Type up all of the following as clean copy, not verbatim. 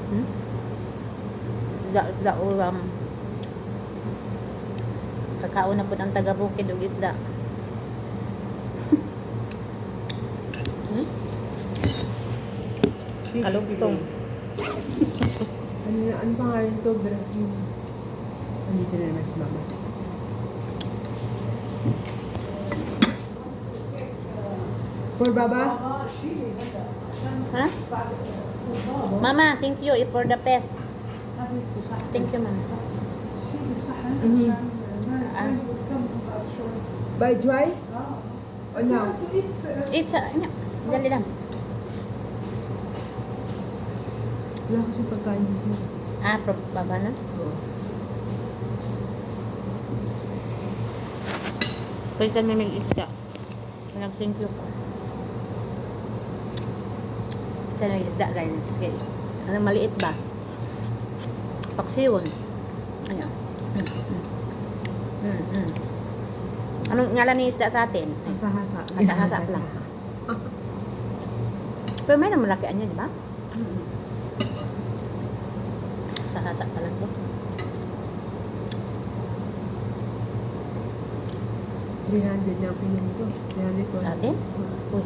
Hmm? Isda ulam. Kakaon na po ang taga-bukid og isda. Hmm? Kalugsong. Ano pangalan to? Brahim. Andito na naman si mama. For baba? Ha? Mama, thank you for the pest. Thank you, mama. By Joy? O now? It's dali lang. Wala kasi pagkain kasi. Baba na. Pwede kami mag-isda. Nag-thank you po. Ito na isda, guys. Ano, maliit ba? Paksiwon. Ano? Anong ngalan ni isda sa atin? Hasa-hasa. Hasa-hasa lang. Pero may namalakian niya, di ba? Hasa-hasa pa lang to. 300 na ang pinili ko. 300 ko. Sa atin? Uy.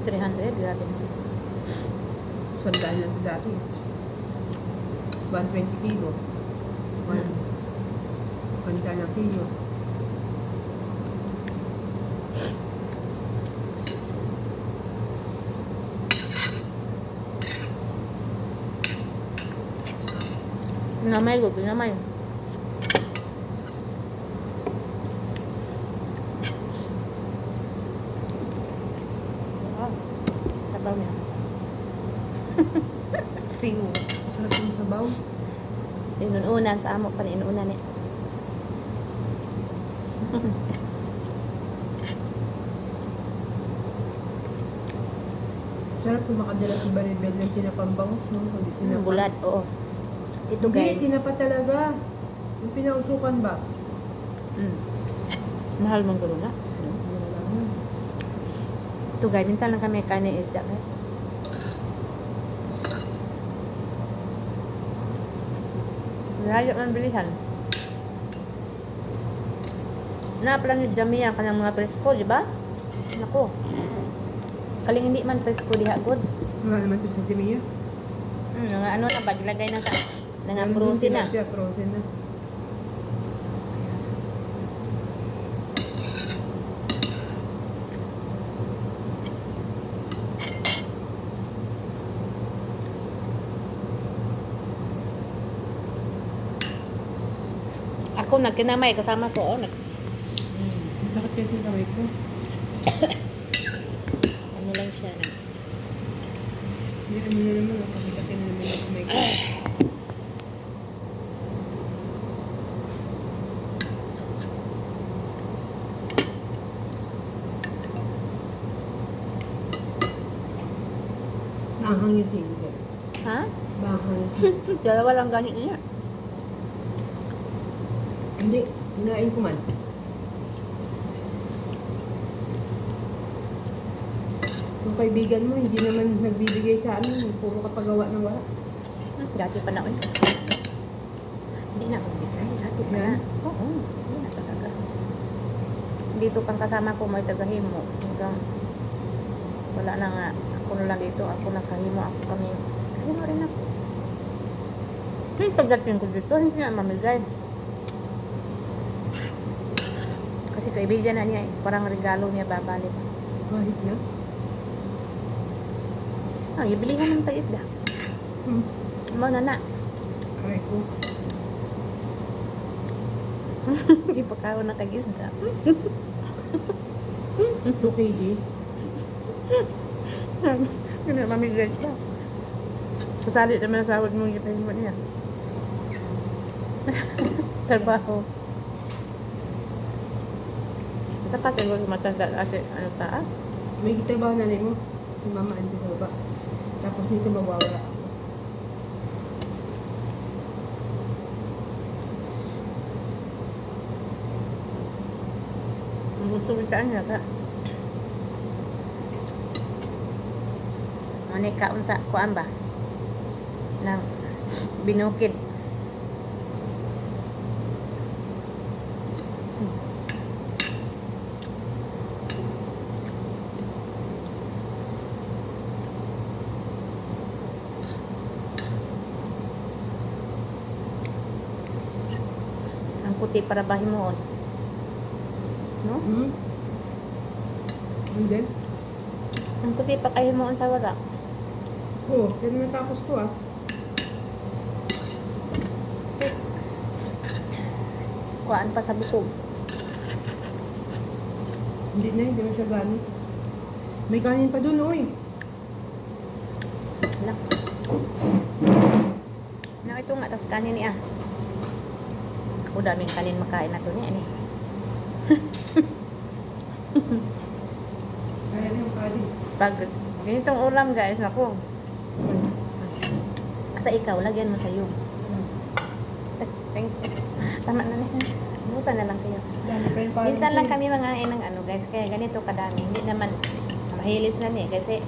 $300, grabe na. Sandaan lang ito dati. 120 kilo. 1 na kilo. Pinamay ko, pinamay. Sabaw niya. Siyo. Sarap yung sabaw. Inuunan sa amo pa inuunan niya. Sarap kung makadala sa baribel ng tinapambangus, no? Hindi tinapa. Bulad, oo. Ito Hindi, guys. tinapa talaga. Yung pinausukan ba? Mahal mong gulo na. Ito guys, minsan lang kami kanin isda guys. Layo ang bilihan. Napala ni Jamia kanang mga presko, di ba? Nako. Kaling hindi man presko diha god. Wala naman ito sa Timia. Nga ano na ba gilagay na sa nga frozen na. Frozen na. Ako nagkinamay kasama ko Masakit kasi yung kamay ko. ano lang siya na. Hindi naman na naman. Kapikatin na naman yung kamay ko. Bahang yung sili. Ha? Bahang. Dalawa lang ganit niya. Hindi. Hinain ko man. Yung kaibigan mo, hindi naman nagbibigay sa amin. Puro kapagawa ng wala. Dati pa na hindi na magbigay. Dati pa na. Yan? Oo. Hindi na talaga. Dito pang kasama ko may tagahimo. Hanggang wala na nga. Ako na lang dito. Ako nakahimo. Ako kami. Kahimo rin ako. Yung pagdating ko dito, hindi na mamigay. Kasi kaibigan na niya eh. Parang regalo niya babalik. Kahit na. Ibilihan ng taisda. Mo na na. Aray ko. Ipakaw na kag-isda. 2 kg. Ganun, mamigay pa. Kasali naman sa sahod mong ipin mo niya. Trabaho. Basta pa siguro matanda kasi ano taas. May trabaho na rin mo. Si mama andi sa baba. Tapos nito mawawala ako. Gusto ko saan niya ka. Ani kaon sa kuan ba? Nang binukid. Ang puti para bahimuon. No? Hmm? Hindi. Ang puti pa kahimuon sa wala. Oo, pero natapos ko ah. Kasi kuan pa sa bukog. Hindi na siya ganun. May kanin pa dun, oy. Wala. Na ito nga tas kanin niya. Ako daming kanin makain na to niya ani. Kaya na yung kanin. Pag ganitong ulam guys, naku. Sa ikaw, lagyan mo sa iyo. Tama na niya. Busan na lang sa iyo. Dami pa yung kanin. Minsan ko lang eh. kami mga ng ano guys, kaya ganito kadami. Hindi naman mahilis na ni kasi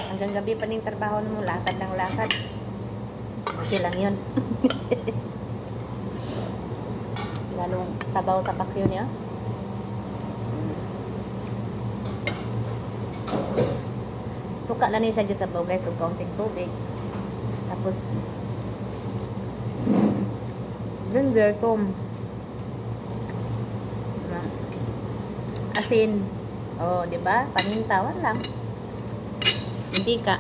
hanggang gabi pa ning trabaho mo, lakad ng lakad. Okay lang yun. Lalong sabaw sa paksiw niya. Suka na niya siya sabaw guys, ug kaunting tubig. Tapos ginger, tom. Asin. Oh, 'di ba? Pamintawan lang. Hindi ka.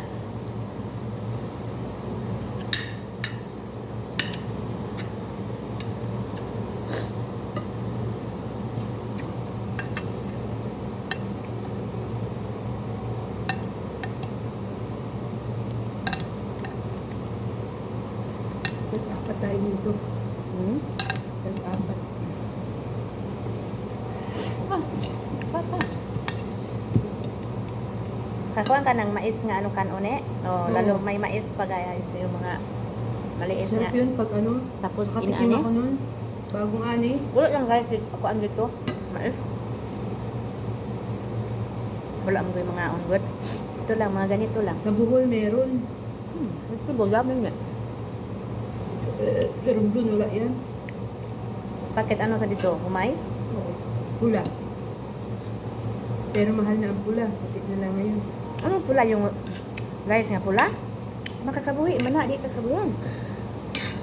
Nag-apat tayo dito. Hmm? Nag-apat. Papa. Kakuan ka ng mais nga ano kan une? Oh, Oo. lalo may mais pa guys, yung mga maliit nga. Sarap yun pag ano. Tapos Nakatikim inaani. ako nun. Bagong ani. Wala lang guys, ako ang dito. Mais. Wala ang mga unggot. Ito lang, mga ganito lang. Sa Bohol meron. Ito bogamin nga. Sa Romblon wala yan. Paket ano sa dito? Humay? Oo. Pula. Pero mahal na ang pula. Putik na lang ngayon. Ano pula yung rice nga pula? Makakabuhi, mana di kakabuhan.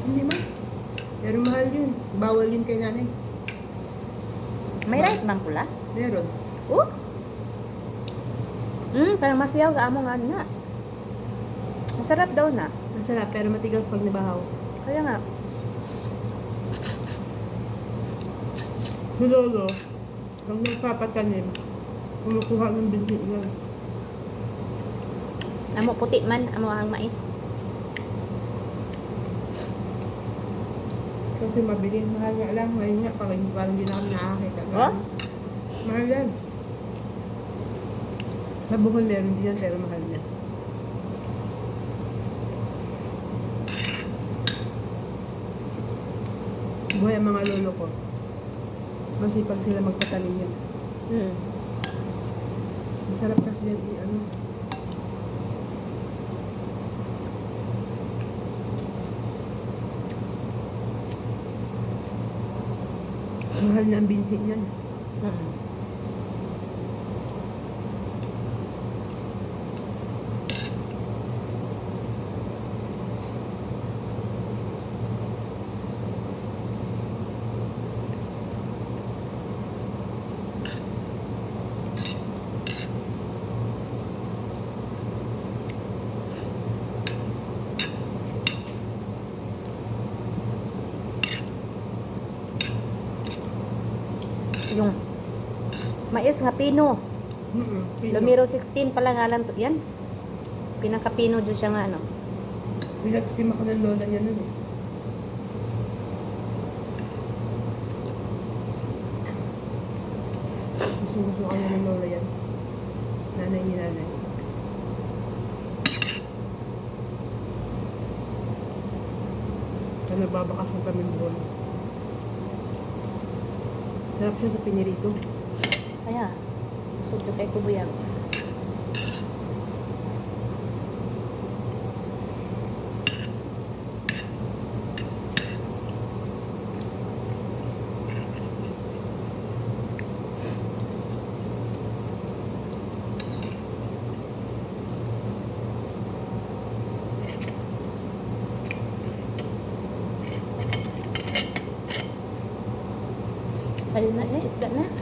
Hindi man. Pero mahal yun. Bawal yun kay nanay. May rice bang pula? Meron. Oh? Parang masiyaw sa among ano na. Masarap daw na. Masarap pero matigas pag nabahaw. Kaya nga, Si Lolo, ang nagpapatanim, kumukuha ng binhi yan. amo puti man, amo ang mais. Kasi mabili. Mahal nga lang. Ngayon nga, parang hindi na kami nakakita. Oh? Mahal yan. Sa Bohol meron din yan pero mahal na. Buhay ang mga lolo ko. Masipag sila magpatanim yan. Masarap kasi yan ano. Mahal na ang binhi yan. Yung mais nga pino. Pino. Lumiro 16 pala nga lang to. Yan. Pinaka-pino dyan siya nga ano. Pinagtikim ako ng lola niya nun eh. Gusto ka niya ng lola yan. Nanay ni nanay. Kaya nagbabakasyon kami doon. Sarap siya sa pinirito. Kaya, busog na kay kubuyag.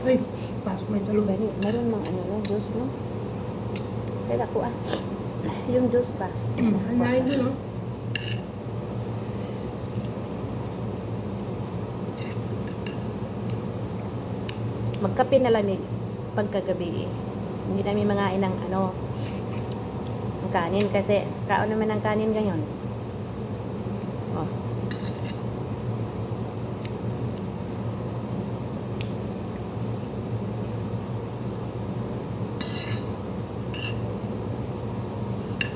Ay, pasok mo yun sa loob. Meron mang ano no, juice no? Kaya ako yung juice pa. Hanayin mo, no? Magkape na lamig pagkagabi eh. Hindi namin mga inang ano ang kanin kasi kaon naman ang kanin ngayon. Oh.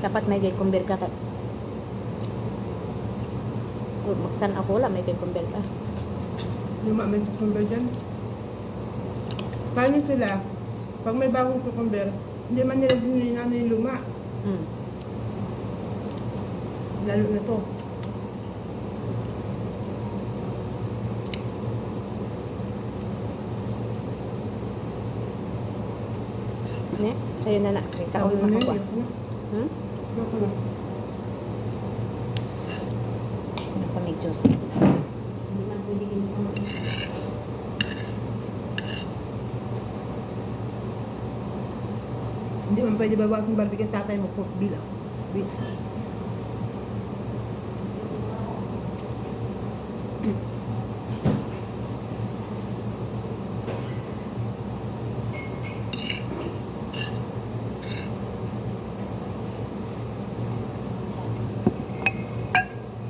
Dapat may cucumber ka. Magtan ako wala may cucumber ka. Lumamig sa cucumber dyan. Paano sila? Pag may bagong cucumber, hindi man nila dinilina yung luma. Mm. Lalo na to. Ne? Sa'yo na na. May kaon Ayoko na, makakuha. ayoko na. Hmm? Ayoko na. Ano pa may juice? Hindi man pwede ginagawa. Hindi man pwede bawasan barbecue ang tatay mo po bilang.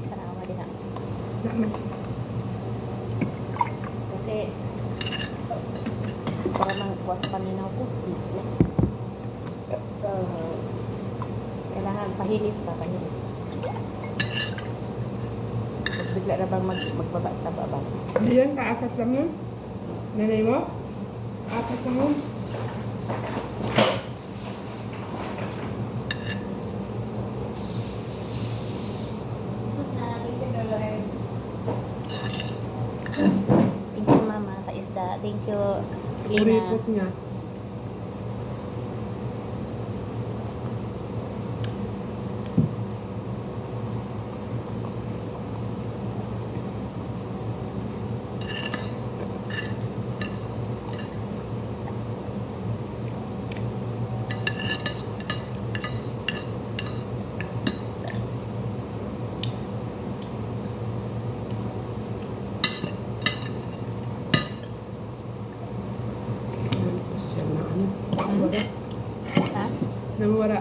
Tanawa din na. Naman. Kasi para mangkuha sa paminaw ko. Kailangan pahilis pa, pahilis. Tapos bigla na bang magbaba sa taba ba? Hindi yan, kaapat lang yun. Nanay mo? Apat lang yun. Thank you mama sa isda. Thank you Lina. Uripot niya. Namwara. Ha? Namwara.